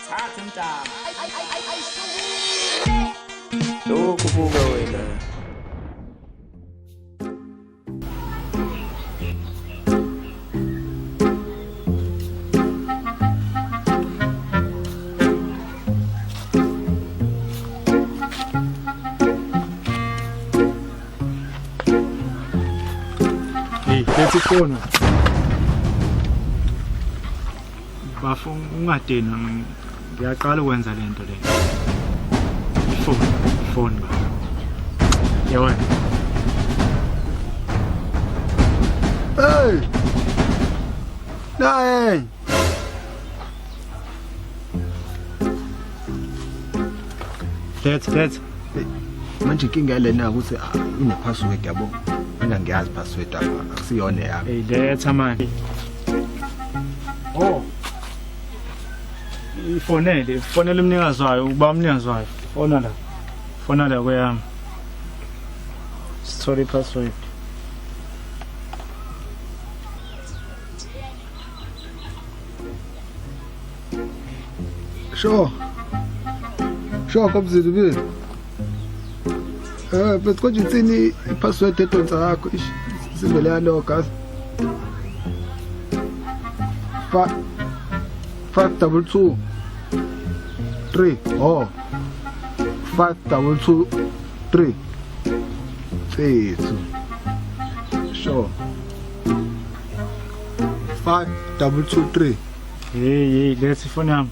Thatha Mtama. Lokhu buka wena. Lethi phone bafu ungadena ngiyaqala ukwenza lento le phone ba yewena hey nae let's manje inkinga lena ukuthi ine password yabo mina ngiyazi password apha akusiyona yami hey letha manje oh ifonele umnikazi wayo ukuba umnikazi wayo fona la kweyami story password sure kabzulu bini but konje tsini password etonza yakho isivele yalo gas 522 3 oh 5223 sure 5223 hey let's phone yami